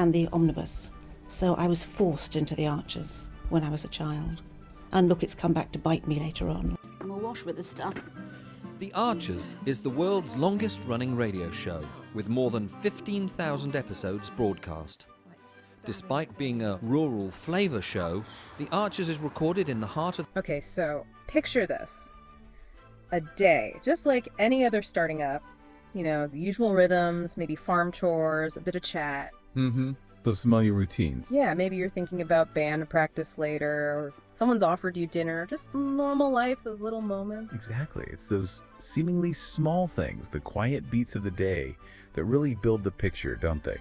and the omnibus. So I was forced into the Archers when I was a child. And look, it's come back to bite me later on. I'm awash with this stuff. The Archers is the world's longest-running radio show, with more than 15,000 episodes broadcast. Despite being a rural flavour show, The Archers is recorded in the heart of... Okay, so picture this. A day, just like any other starting up. You know, the usual rhythms, maybe farm chores, a bit of chat. Mm-hmm. Those familiar routines. Yeah, maybe you're thinking about band practice later, or someone's offered you dinner, just normal life, those little moments. Exactly. It's those seemingly small things, the quiet beats of the day, that really build the picture, don't they?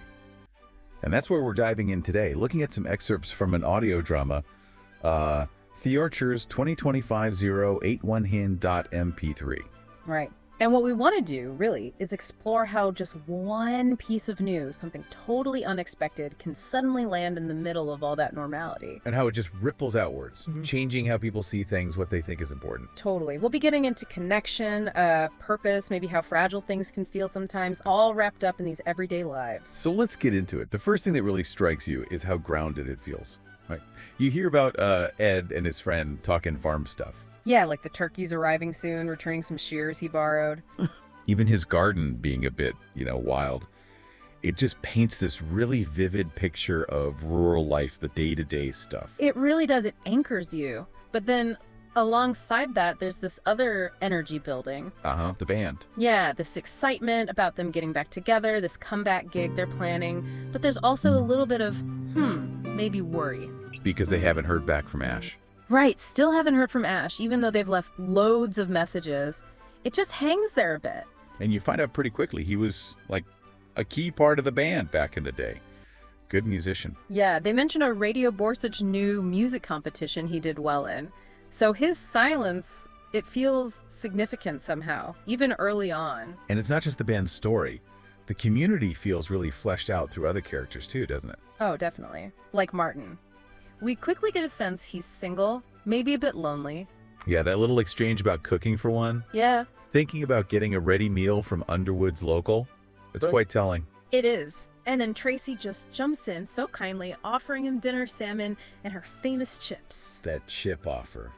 And that's where we're diving in today, looking at some excerpts from an audio drama, The Archers 2025-081hin.mp3. Right. And what we want to do, really, is explore how just one piece of news, something totally unexpected, can suddenly land in the middle of all that normality. And how it just ripples outwards, changing how people see things, what they think is important. Totally. We'll be getting into connection, purpose, maybe how fragile things can feel sometimes, all wrapped up in these everyday lives. So let's get into it. The first thing that really strikes you is how grounded it feels. Right? You hear about Ed and his friend talking farm stuff. Yeah, like the turkeys arriving soon, returning some shears he borrowed. Even his garden being a bit, wild. It just paints this really vivid picture of rural life, the day-to-day stuff. It really does. It anchors you. But then alongside that, there's this other energy building. The band. Yeah, this excitement about them getting back together, this comeback gig they're planning. But there's also a little bit of, maybe worry. Because they haven't heard back from Ash. Right, still haven't heard from Ash, even though they've left loads of messages. It just hangs there a bit. And you find out pretty quickly he was, like, a key part of the band back in the day. Good musician. Yeah, they mention a Radio Borsage new music competition he did well in. So his silence, it feels significant somehow, even early on. And it's not just the band's story. The community feels really fleshed out through other characters too, doesn't it? Oh, definitely. Like Martin. We quickly get a sense he's single, maybe a bit lonely. Yeah, that little exchange about cooking for one. Yeah. Thinking about getting a ready meal from Underwood's local. It's quite telling. It is. And then Tracy just jumps in so kindly, offering him dinner salmon and her famous chips. That chip offer.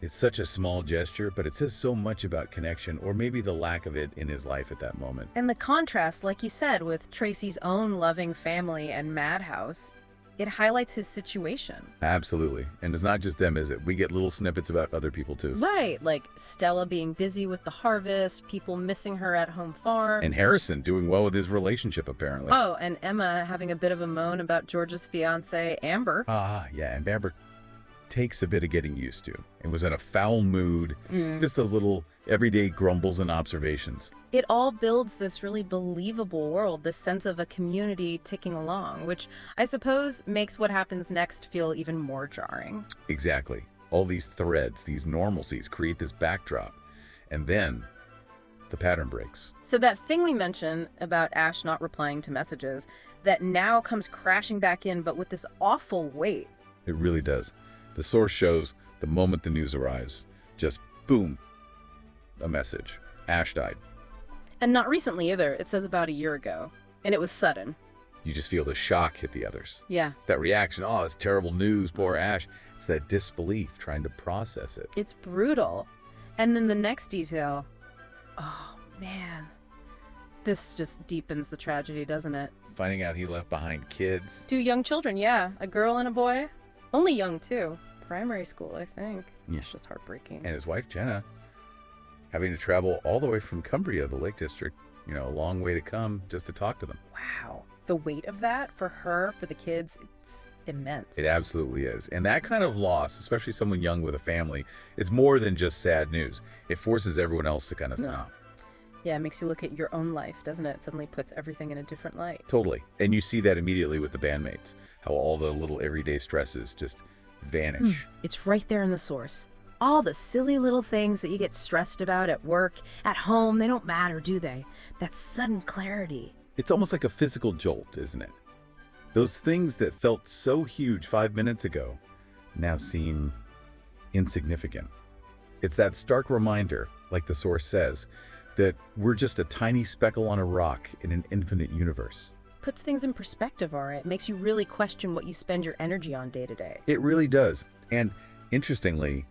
It's such a small gesture, but it says so much about connection, or maybe the lack of it in his life at that moment. And the contrast, like you said, with Tracy's own loving family and madhouse. It highlights his situation. Absolutely. And it's not just them, is it? We get little snippets about other people, too. Right, like Stella being busy with the harvest, people missing her at-home farm. And Harrison doing well with his relationship, apparently. Oh, and Emma having a bit of a moan about George's fiancée, Amber. Yeah, and Amber takes a bit of getting used to and was in a foul mood. Just those little everyday grumbles and observations. It all builds this really believable world, this sense of a community ticking along, which I suppose makes what happens next feel even more jarring. Exactly. All these threads, these normalcies create this backdrop. And then the pattern breaks. So that thing we mentioned about Ash not replying to messages, that now comes crashing back in, but with this awful weight. It really does. The source shows the moment the news arrives, just boom, a message. Ash died. And not recently either. It says about a year ago. And it was sudden. You just feel the shock hit the others. Yeah. That reaction, oh, it's terrible news, poor Ash. It's that disbelief, trying to process it. It's brutal. And then the next detail, oh man. This just deepens the tragedy, doesn't it? Finding out he left behind kids. 2 young children, yeah. A girl and a boy. Only young, too. Primary school, I think. Yeah. It's just heartbreaking. And his wife, Jenna, having to travel all the way from Cumbria, the Lake District, a long way to come just to talk to them. Wow. The weight of that for her, for the kids, it's immense. It absolutely is. And that kind of loss, especially someone young with a family, is more than just sad news. It forces everyone else to kind of stop. Yeah, it makes you look at your own life, doesn't it? It suddenly puts everything in a different light. Totally. And you see that immediately with the bandmates, how all the little everyday stresses just vanish. It's right there in the source. All the silly little things that you get stressed about at work, at home, they don't matter, do they? That sudden clarity. It's almost like a physical jolt, isn't it? Those things that felt so huge 5 minutes ago now seem insignificant. It's that stark reminder, like the source says, that we're just a tiny speckle on a rock in an infinite universe. puts things in perspective, all right? It makes you really question what you spend your energy on day to day. It really does. And interestingly,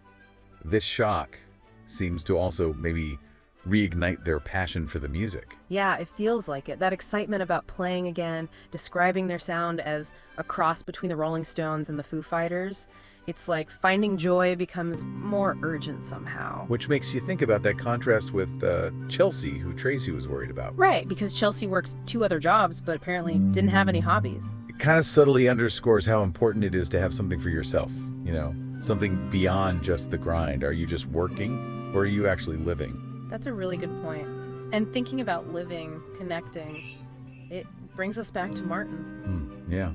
this shock seems to also maybe reignite their passion for the music. Yeah, it feels like it. That excitement about playing again, describing their sound as a cross between the Rolling Stones and the Foo Fighters. It's like finding joy becomes more urgent somehow. Which makes you think about that contrast with Chelsea, who Tracy was worried about. Right, because Chelsea works 2 other jobs, but apparently didn't have any hobbies. It kind of subtly underscores how important it is to have something for yourself, something beyond just the grind. Are you just working, or are you actually living? That's a really good point. And thinking about living, connecting, it brings us back to Martin. Yeah.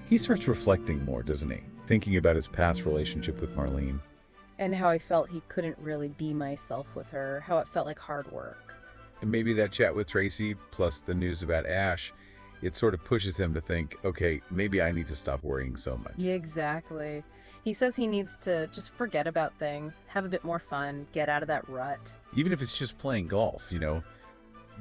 He starts reflecting more, doesn't he? Thinking about his past relationship with Marlene. And how I felt he couldn't really be myself with her, how it felt like hard work. And maybe that chat with Tracy, plus the news about Ash, it sort of pushes him to think, okay, maybe I need to stop worrying so much. Yeah, exactly. He says he needs to just forget about things, have a bit more fun, get out of that rut. Even if it's just playing golf,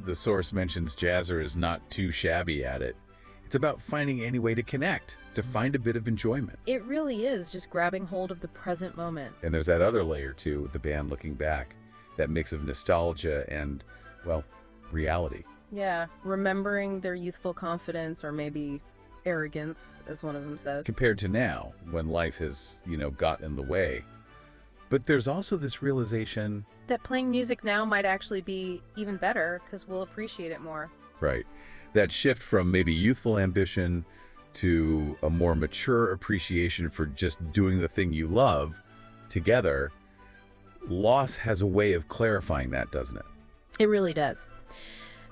the source mentions Jazzer is not too shabby at it. It's about finding any way to connect, to find a bit of enjoyment. It really is just grabbing hold of the present moment. And there's that other layer too, the band looking back, that mix of nostalgia and, well, reality. Yeah, remembering their youthful confidence, or maybe arrogance, as one of them says. Compared to now, when life has, got in the way. But there's also this realization that playing music now might actually be even better because we'll appreciate it more. Right. That shift from maybe youthful ambition to a more mature appreciation for just doing the thing you love together. Loss has a way of clarifying that, doesn't it? It really does.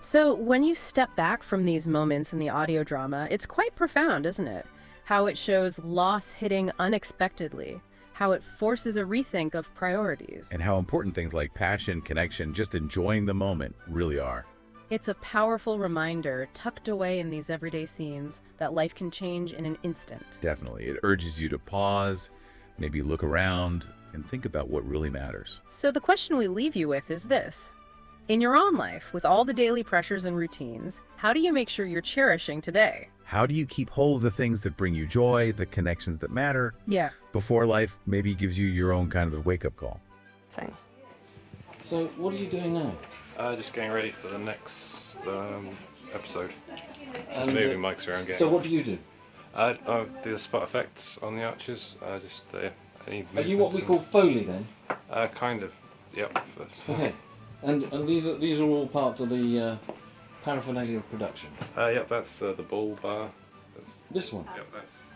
So when you step back from these moments in the audio drama, it's quite profound, isn't it? How it shows loss hitting unexpectedly, how it forces a rethink of priorities. And how important things like passion, connection, just enjoying the moment really are. It's a powerful reminder, tucked away in these everyday scenes, that life can change in an instant. Definitely. It urges you to pause, maybe look around, and think about what really matters. So the question we leave you with is this. In your own life, with all the daily pressures and routines, how do you make sure you're cherishing today? How do you keep hold of the things that bring you joy, the connections that matter, Yeah. before life maybe gives you your own kind of a wake-up call? So what are you doing now? Just getting ready for the next episode. Just And, moving mics around. So what do you do? I do the spot effects on the arches. Any Are you what we movements call Foley then? and- kind of. Yep. Okay. And these are all part of the paraphernalia of production. Yep. That's the ball bar. That's, This one. yep. That's.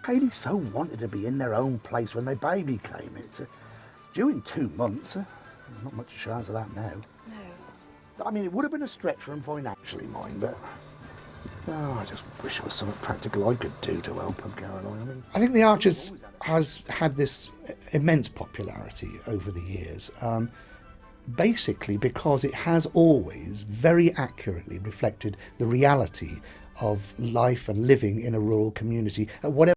Hayley so wanted to be in their own place when their baby came. It's due in 2 months. Not much chance of that now. No. I mean, it would have been a stretch for them financially, mind, but I just wish there was something practical I could do to help them, Caroline. I think The Archers has had this immense popularity over the years, basically because it has always very accurately reflected the reality of life and living in a rural community at whatever